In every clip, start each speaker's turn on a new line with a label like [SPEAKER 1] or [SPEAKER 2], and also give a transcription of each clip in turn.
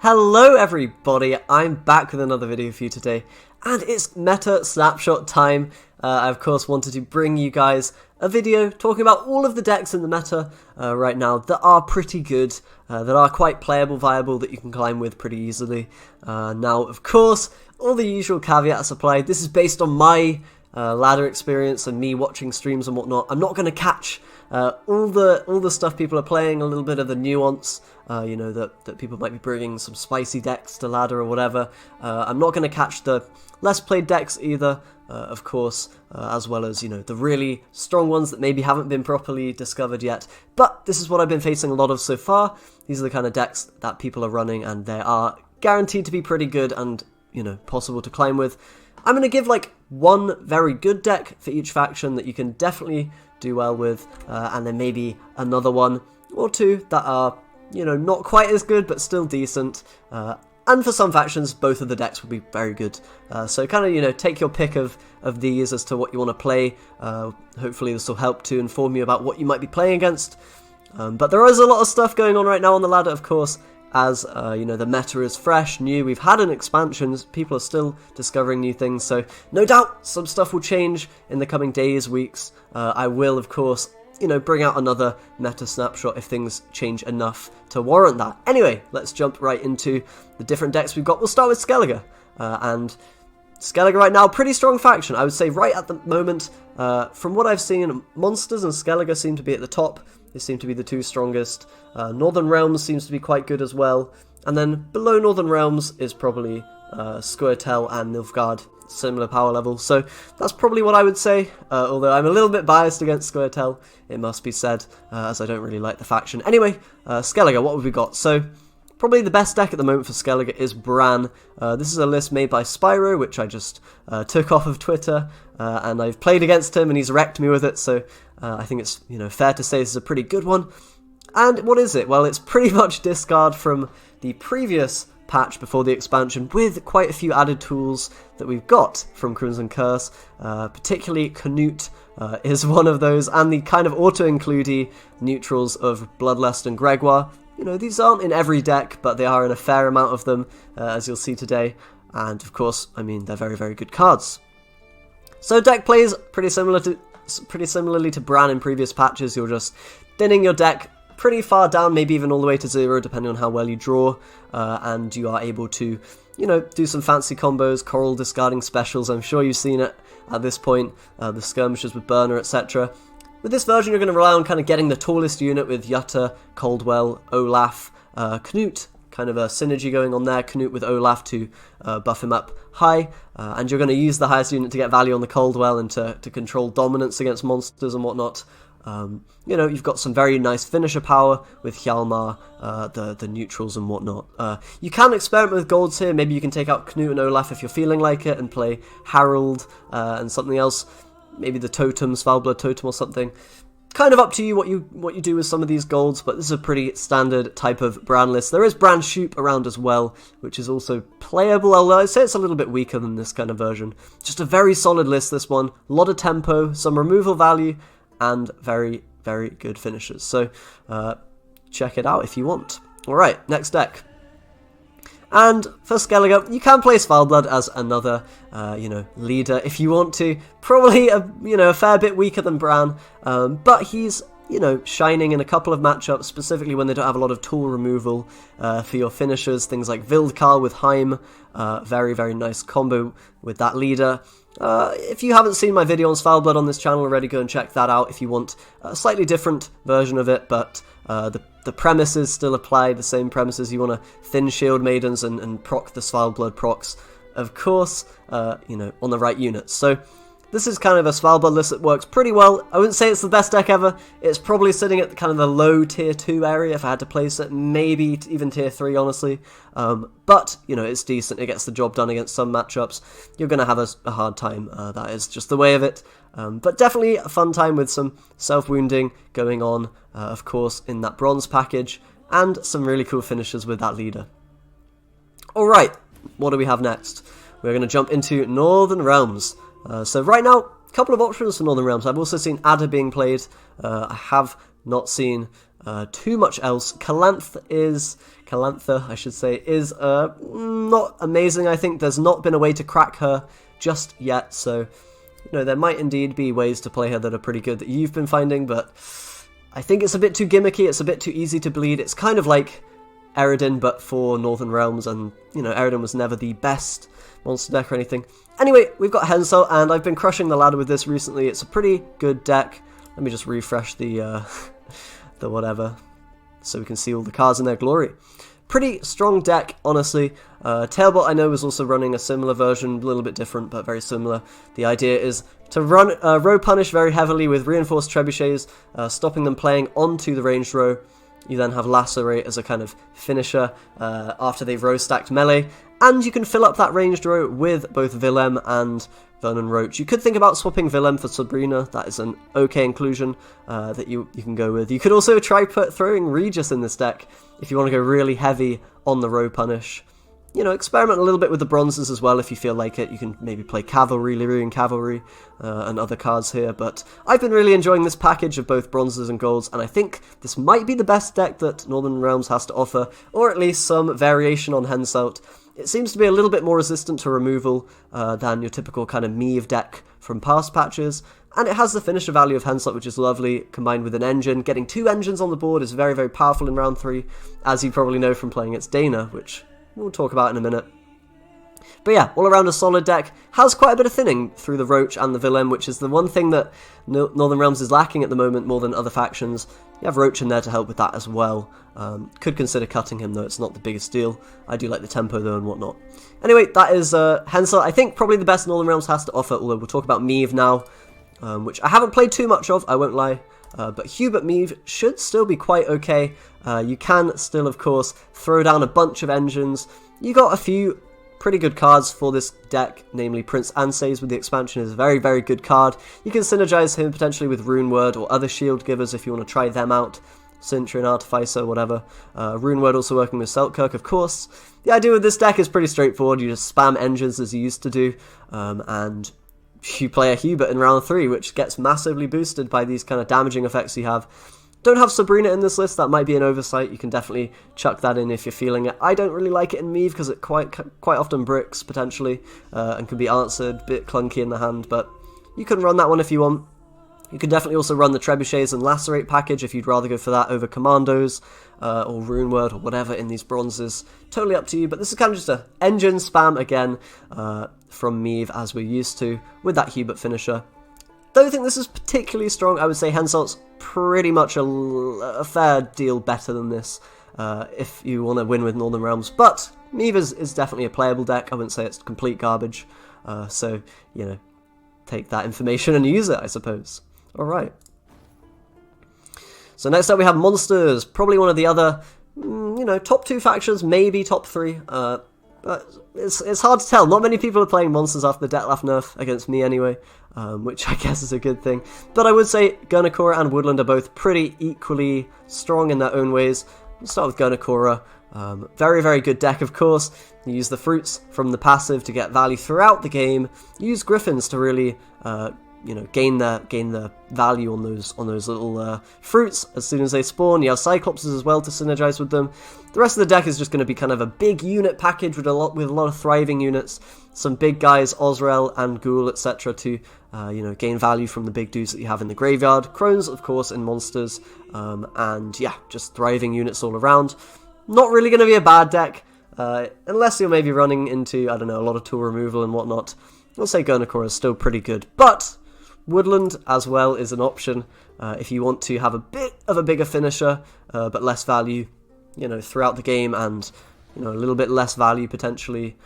[SPEAKER 1] Hello everybody, I'm back with another video for you today, and it's Meta Snapshot time. I of course wanted to bring you guys a video talking about all of the decks in the meta right now that are pretty good, that are quite playable, viable, that you can climb with pretty easily. Now of course, all the usual caveats applied. This is based on my ladder experience and me watching streams and whatnot. I'm not going to catch all the stuff people are playing, a little bit of the nuance, you know, that people might be bringing some spicy decks to ladder or whatever. I'm not going to catch the less played decks either, of course, as well as, you know, the really strong ones that maybe haven't been properly discovered yet. But this is what I've been facing a lot of so far. These are the kind of decks that people are running, and they are guaranteed to be pretty good and, you know, possible to climb with. I'm going to give like one very good deck for each faction that you can definitely do well with, and then maybe another one or two that are, you know, not quite as good but still decent. And for some factions, both of the decks will be very good. So kind of, you know, take your pick of these as to what you want to play. Hopefully this will help to inform you about what you might be playing against. But there is a lot of stuff going on right now on the ladder, of course. As, you know, the meta is fresh, new, we've had an expansion, people are still discovering new things, so no doubt some stuff will change in the coming days, weeks. I will, of course, you know, bring out another meta snapshot if things change enough to warrant that. Anyway, let's jump right into the different decks we've got. We'll start with Skellige, and Skellige right now, pretty strong faction, I would say right at the moment. From what I've seen, Monsters and Skellige seem to be at the top. They seem to be the two strongest. Northern Realms seems to be quite good as well. And then below Northern Realms is probably Scoia'Tel and Nilfgaard, similar power level. So that's probably what I would say, although I'm a little bit biased against Scoia'Tel, it must be said, as I don't really like the faction. Anyway, Skellige, what have we got? So probably the best deck at the moment for Skellige is Bran. This is a list made by Spyro, which I just took off of Twitter, and I've played against him and he's wrecked me with it, so I think it's, you know, fair to say this is a pretty good one. And what is it? Well, it's pretty much discard from the previous patch before the expansion, with quite a few added tools that we've got from Crimson Curse, particularly Canute is one of those, and the kind of auto-include neutrals of Bloodlust and Gregoire. You know, these aren't in every deck, but they are in a fair amount of them, as you'll see today. And of course, I mean, they're very, very good cards. So deck plays pretty similarly to Bran in previous patches. You're just thinning your deck pretty far down, maybe even all the way to 0, depending on how well you draw. And you are able to, you know, do some fancy combos, Coral discarding specials. I'm sure you've seen it at this point, the skirmishes with Burner, etc. With this version, you're going to rely on kind of getting the tallest unit with Jutta, Caldwell, Olaf, Canute, kind of a synergy going on there, Canute with Olaf to buff him up high, and you're going to use the highest unit to get value on the Caldwell and to control dominance against monsters and whatnot. You know, you've got some very nice finisher power with Hjalmar, the neutrals and whatnot. You can experiment with golds here, maybe you can take out Canute and Olaf if you're feeling like it, and play Harold and something else. Maybe the totem, Svalbard totem or something. Kind of up to you what you do with some of these golds, but this is a pretty standard type of Bran list. There is Bran Shoop around as well, which is also playable, although I'd say it's a little bit weaker than this kind of version. Just a very solid list, this one. A lot of tempo, some removal value, and very, very good finishers. So check it out if you want. Alright, next deck. And for Skellige, you can play Svalbard as another, you know, leader if you want to. Probably, you know, a fair bit weaker than Bran, but he's, you know, shining in a couple of matchups, specifically when they don't have a lot of tool removal for your finishers. Things like Vildkarl with Heim, very, very nice combo with that leader. If you haven't seen my video on Svalbard on this channel already, go and check that out if you want a slightly different version of it, but the premises still apply, the same premises. You want to thin shield maidens and proc the Svalbard procs, of course, you know, on the right units. So this is kind of a Svalbard list that works pretty well. I wouldn't say it's the best deck ever. It's probably sitting at kind of the low tier 2 area if I had to place it, maybe even tier 3, honestly. But, you know, it's decent. It gets the job done against some matchups. You're going to have a hard time. That is just the way of it. But definitely a fun time with some self-wounding going on, of course, in that bronze package, and some really cool finishes with that leader. Alright, what do we have next? We're going to jump into Northern Realms. So right now, a couple of options for Northern Realms. I've also seen Adder being played. I have not seen too much else. Calanth is Calantha, I should say, is not amazing. I think there's not been a way to crack her just yet, so there might indeed be ways to play her that are pretty good that you've been finding, but I think it's a bit too gimmicky, it's a bit too easy to bleed. It's kind of like Eredin, but for Northern Realms, and, Eredin was never the best monster deck or anything. Anyway, we've got Henselt, and I've been crushing the ladder with this recently. It's a pretty good deck. Let me just refresh the whatever, so we can see all the cards in their glory. Pretty strong deck, honestly. Tailbot, I know, is also running a similar version, a little bit different, but very similar. The idea is to run row punish very heavily with reinforced trebuchets, stopping them playing onto the ranged row. You then have lacerate as a kind of finisher after they've row stacked melee, and you can fill up that ranged row with both Willem and Vernon Roach. You could think about swapping Willem for Sabrina. That is an okay inclusion that you can go with. You could also try throwing Regis in this deck if you want to go really heavy on the row punish. Experiment a little bit with the bronzes as well if you feel like it. You can maybe play Cavalry, Lyrian Cavalry, and other cards here, but I've been really enjoying this package of both bronzes and golds, and I think this might be the best deck that Northern Realms has to offer, or at least some variation on Henselt. It seems to be a little bit more resistant to removal than your typical kind of Meve deck from past patches, and it has the finisher value of Henselt, which is lovely, combined with an engine. Getting 2 engines on the board is very, very powerful in round 3, as you probably know from playing its Dana, which we'll talk about in a minute. But yeah, all around a solid deck. Has quite a bit of thinning through the Roach and the Willem, which is the one thing that Northern Realms is lacking at the moment more than other factions. You have Roach in there to help with that as well. Could consider cutting him, though. It's not the biggest deal. I do like the tempo, though, and whatnot. Anyway, that is Henselt. I think probably the best Northern Realms has to offer, although we'll talk about Meve now, which I haven't played too much of, I won't lie. But Hubert Meve should still be quite okay. You can still, of course, throw down a bunch of engines. You got a few pretty good cards for this deck, namely Prince Anses with the expansion is a very, very good card. You can synergize him potentially with Rune Word or other shield givers if you want to try them out. Sintry and Artificer, whatever. Rune Word also working with Selkirk, of course. The idea with this deck is pretty straightforward. You just spam engines as you used to do, and you play a Hubert in round 3, which gets massively boosted by these kind of damaging effects you have. Don't have Sabrina in this list, that might be an oversight. You can definitely chuck that in if you're feeling it. I don't really like it in Meve because it quite often bricks, potentially, and can be answered, a bit clunky in the hand, but you can run that one if you want. You can definitely also run the Trebuchets and Lacerate package if you'd rather go for that over Commandos, or Rune Word, or whatever in these bronzes. Totally up to you, but this is kind of just a engine spam again from Meve as we're used to, with that Hubert finisher. Don't think this is particularly strong. I would say Henselt's pretty much a fair deal better than this if you want to win with Northern Realms, but Meve is definitely a playable deck. I wouldn't say it's complete garbage, so, take that information and use it, I suppose. Alright. So next up we have Monsters, probably one of the other, top 2 factions, maybe top 3, but it's hard to tell. Not many people are playing Monsters after the Detlef nerf, against me anyway, which I guess is a good thing. But I would say Gurnakora and Woodland are both pretty equally strong in their own ways. We'll start with Gurnakora. Very, very good deck, of course. You use the fruits from the passive to get value throughout the game. You use Griffins to really, gain the value on those little fruits as soon as they spawn. You have Cyclopses as well to synergize with them. The rest of the deck is just going to be kind of a big unit package with a lot of thriving units, some big guys, Osrel and Ghoul, etc. to gain value from the big dudes that you have in the graveyard. Crones, of course, in Monsters, and yeah, just thriving units all around. Not really going to be a bad deck, unless you're maybe running into, I don't know, a lot of tool removal and whatnot. I'll say Gurnakora is still pretty good, but Woodland as well is an option if you want to have a bit of a bigger finisher, but less value, throughout the game, and a little bit less value potentially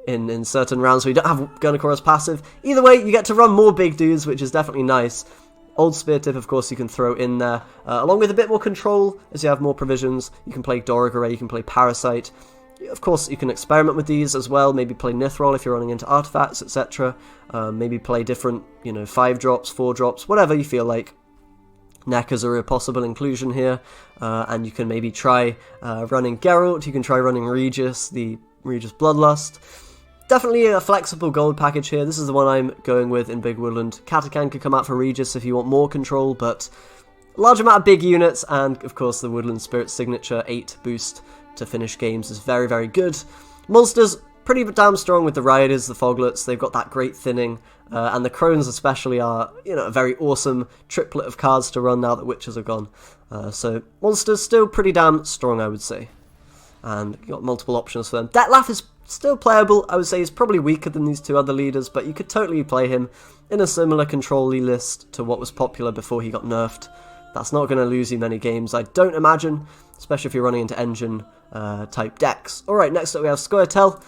[SPEAKER 1] in certain rounds where you don't have Gurnakora's passive. Either way, you get to run more big dudes, which is definitely nice. Old Spear Tip, of course, you can throw in there, along with a bit more control as you have more provisions. You can play Dorogare, you can play Parasite. Of course, you can experiment with these as well, maybe play Nithrol if you're running into artifacts, etc. Maybe play different, 5 drops, 4 drops, whatever you feel like. Neckers are a possible inclusion here, and you can maybe try running Geralt, you can try running Regis, the Regis Bloodlust. Definitely a flexible gold package here. This is the one I'm going with in Big Woodland. Katakan could come out for Regis if you want more control, but a large amount of big units, and of course the Woodland Spirit signature 8 boost to finish games is very, very good. Monsters, pretty damn strong with the Riders, the Foglets. They've got that great thinning, and the Crones especially are, you know, a very awesome triplet of cards to run now that Witches are gone. So monsters still pretty damn strong, I would say. And you've got multiple options for them. Detlef is still playable. I would say he's probably weaker than these two other leaders, but you could totally play him in a similar control-y list to what was popular before he got nerfed. That's not going to lose you many games, I don't imagine, especially if you're running into engine type decks. Alright, next up we have Scoia'Tel,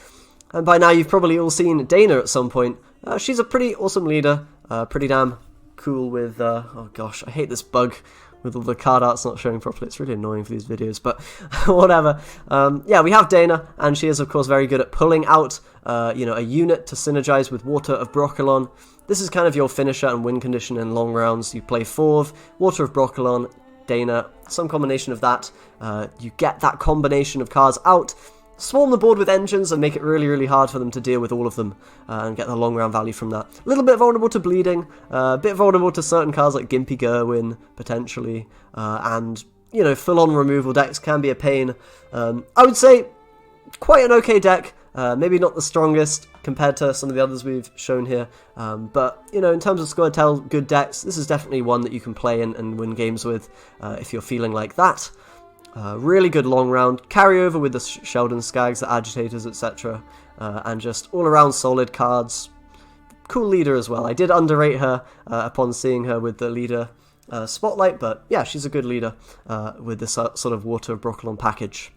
[SPEAKER 1] and by now you've probably all seen Dana at some point. She's a pretty awesome leader, pretty damn cool with, oh gosh, I hate this bug with all the card arts not showing properly. It's really annoying for these videos, but whatever. Yeah, we have Dana, and she is of course very good at pulling out you know, a unit to synergize with Water of Brokilon. This is kind of your finisher and win condition in long rounds. You play 4 Water of Brokilon, Dana, some combination of that. You get that combination of cards out, swarm the board with engines and make it really, really hard for them to deal with all of them and get the long round value from that. A little bit vulnerable to bleeding, a bit vulnerable to certain cards like Gimpy Gerwin, potentially, and, you know, full-on removal decks can be a pain. I would say quite an okay deck, maybe not the strongest compared to some of the others we've shown here, but, you know, in terms of Scoia'Tel good decks, this is definitely one that you can play and win games with if you're feeling like that. Really good long round, carry over with the Sheldon Skags, the Agitators, etc. And just all around solid cards. Cool leader as well. I did underrate her upon seeing her with the leader spotlight, but yeah, she's a good leader with this sort of Water of Brokilon package.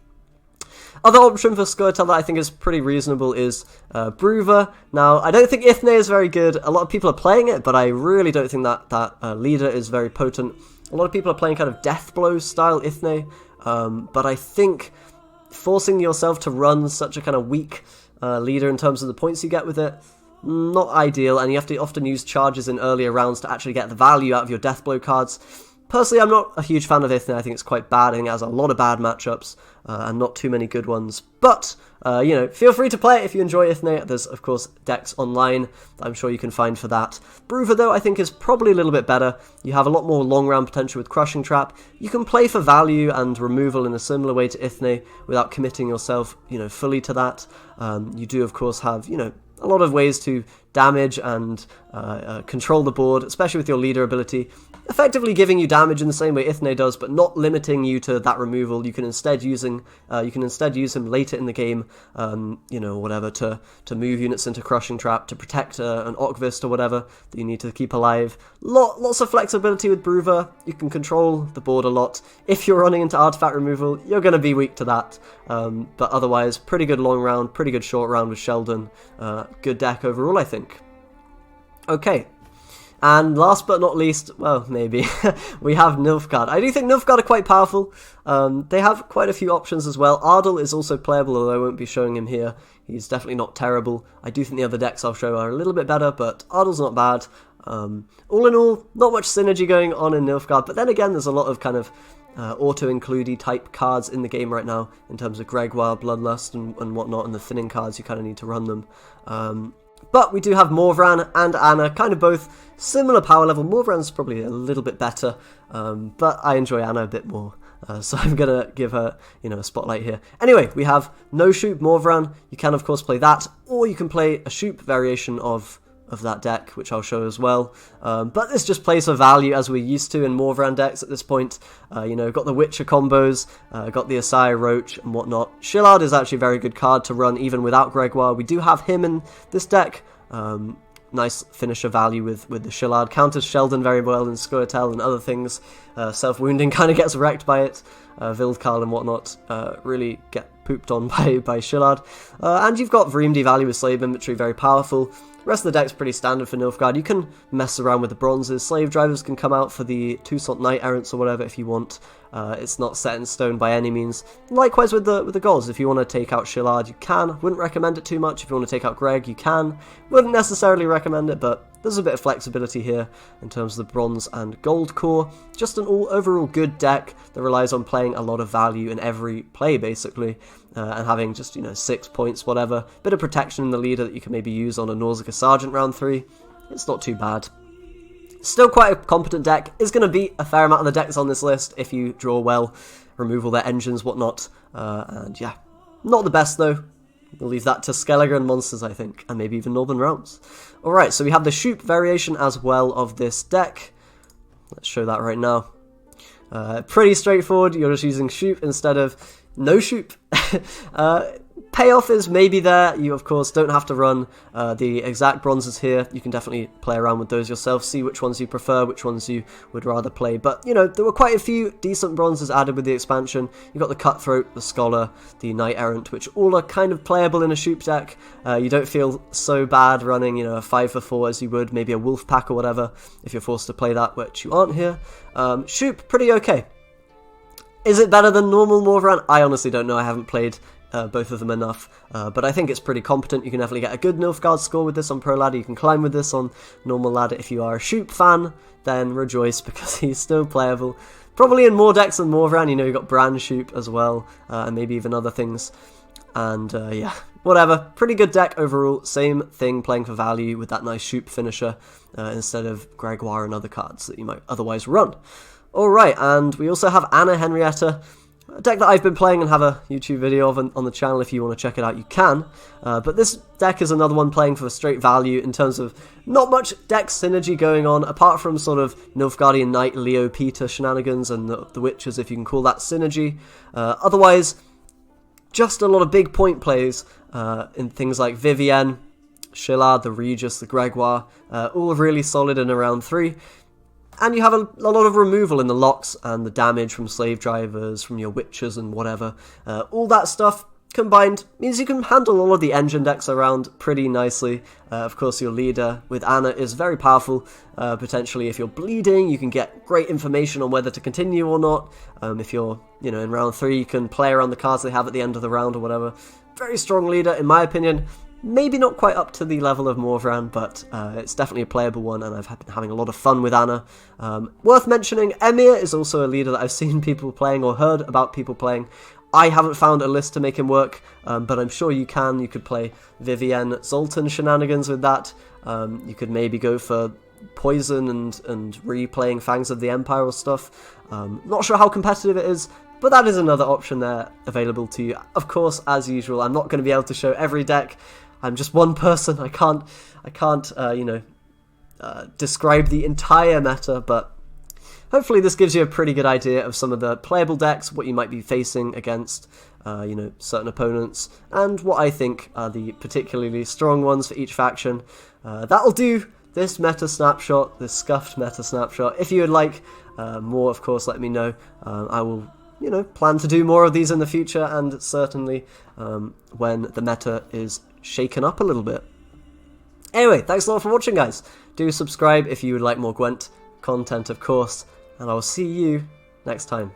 [SPEAKER 1] Other option for Scoia'Tel that I think is pretty reasonable is Bruver. Now, I don't think Ithne is very good. A lot of people are playing it, but I really don't think that leader is very potent. A lot of people are playing kind of Deathblow style Ithne. But I think forcing yourself to run such a kind of weak leader in terms of the points you get with it, not ideal, and you have to often use charges in earlier rounds to actually get the value out of your Deathblow cards. Personally, I'm not a huge fan of Ithne. I think it's quite bad. I think it has a lot of bad matchups and not too many good ones. But, you know, feel free to play it if you enjoy Ithne. There's, of course, decks online that I'm sure you can find for that. Bruver, though, I think is probably a little bit better. You have a lot more long round potential with Crushing Trap. You can play for value and removal in a similar way to Ithne without committing yourself, you know, fully to that. You do, of course, have, you know, a lot of ways to damage and control the board, especially with your leader ability, effectively giving you damage in the same way Ithne does, but not limiting you to that removal. You can instead use him later in the game, you know, whatever, to move units into Crushing Trap, to protect an Okvist or whatever that you need to keep alive. Lots of flexibility with Bruver. You can control the board a lot. If you're running into artifact removal, you're going to be weak to that, but otherwise, pretty good long round, pretty good short round with Sheldon. Good deck overall, I think. Okay. And last but not least, well, maybe, we have Nilfgaard. I do think Nilfgaard are quite powerful. They have quite a few options as well. Ardal is also playable, although I won't be showing him here. He's definitely not terrible. I do think the other decks I'll show are a little bit better, but Ardal's not bad. All in all, not much synergy going on in Nilfgaard, but then again, there's a lot of kind of auto-includey type cards in the game right now, in terms of Gregoire, Bloodlust, and whatnot, and the thinning cards, you kind of need to run them. But we do have Morvran and Anna, kind of both similar power level. Morvran's probably a little bit better, but I enjoy Anna a bit more. So I'm going to give her, you know, a spotlight here. Anyway, we have No Shoop Morvran. You can, of course, play that, or you can play a Shoop variation of that deck, which I'll show as well. But this just plays for value, as we're used to in Morvran decks at this point. You know, got the Witcher combos, got the Asai Roach and whatnot. Shillard is actually a very good card to run even without Gregoire. We do have him in this deck. Nice finisher value with the Shillard. Counters Sheldon very well in Scoia'Tel and other things. Self-wounding kind of gets wrecked by it. Vildkarl and whatnot really get pooped on by Shillard. And you've got Vreemdi value with Slave Inventory, very powerful. The rest of the deck's pretty standard for Nilfgaard. You can mess around with the bronzes. Slave Drivers can come out for the Toussaint Knight Errants or whatever if you want. It's not set in stone by any means. Likewise with the golds. If you want to take out Shillard, you can. Wouldn't recommend it too much. If you want to take out Greg, you can. Wouldn't necessarily recommend it, but there's a bit of flexibility here in terms of the bronze and gold core. Just an overall good deck that relies on playing a lot of value in every play, basically, and having just, you know, 6 points, whatever. Bit of protection in the leader that you can maybe use on a Nausicaa Sergeant round 3. It's not too bad. Still quite a competent deck. Is going to beat a fair amount of the decks on this list if you draw well, remove all their engines, whatnot. And yeah, not the best though. We'll leave that to Skellige and monsters, I think, and maybe even Northern Realms. Alright, so we have the Shoop variation as well of this deck. Let's show that right now. Pretty straightforward. You're just using Shoop instead of no Shoop. Payoff is maybe there. You, of course, don't have to run the exact bronzes here. You can definitely play around with those yourself, see which ones you prefer, which ones you would rather play. But, you know, there were quite a few decent bronzes added with the expansion. You've got the Cutthroat, the Scholar, the Knight Errant, which all are kind of playable in a Shoop deck. You don't feel so bad running, you know, a 5 for 4 as you would maybe a Wolf Pack or whatever, if you're forced to play that, which you aren't here. Shoop, pretty okay. Is it better than normal Morvaran? I honestly don't know. I haven't played both of them enough, but I think it's pretty competent. You can definitely get a good Nilfgaard score with this on Pro Ladder. You can climb with this on normal ladder. If you are a Shoop fan, then rejoice because he's still playable. Probably in more decks than Morvaran. You know, you've got Brand Shoop as well, and maybe even other things. And yeah, whatever. Pretty good deck overall. Same thing, playing for value with that nice Shoop finisher instead of Gregoire and other cards that you might otherwise run. Alright, and we also have Anna Henrietta, a deck that I've been playing and have a YouTube video of on the channel. If you want to check it out, you can. But this deck is another one playing for straight value in terms of not much deck synergy going on, apart from sort of Nilfgaardian Knight, Leo, Peter shenanigans and the Witches, if you can call that synergy. Otherwise, just a lot of big point plays in things like Vivienne, Shillard, the Regis, the Gregoire, all really solid in around 3. And you have a lot of removal in the locks and the damage from slave drivers, from your witches and whatever. All that stuff combined means you can handle all of the engine decks around pretty nicely. Of course, your leader with Anna is very powerful. Potentially, if you're bleeding, you can get great information on whether to continue or not. If you're, you know, in round 3, you can play around the cards they have at the end of the round or whatever. Very strong leader, in my opinion. Maybe not quite up to the level of Morvaran, but it's definitely a playable one, and I've been having a lot of fun with Anna. Worth mentioning, Emir is also a leader that I've seen people playing or heard about people playing. I haven't found a list to make him work, but I'm sure you can. You could play Vivienne Zoltan shenanigans with that. You could maybe go for Poison and replaying Fangs of the Empire or stuff. Not sure how competitive it is, but that is another option there available to you. Of course, as usual, I'm not going to be able to show every deck. I'm just one person. I can't you know, describe the entire meta, but hopefully this gives you a pretty good idea of some of the playable decks, what you might be facing against, you know, certain opponents, and what I think are the particularly strong ones for each faction. That'll do this meta snapshot, this Scuffed meta snapshot. If you would like more, of course, let me know. I will, you know, plan to do more of these in the future, and certainly when the meta is shaken up a little bit. Anyway, thanks a lot for watching, guys. Do subscribe if you would like more Gwent content, of course, and I will see you next time.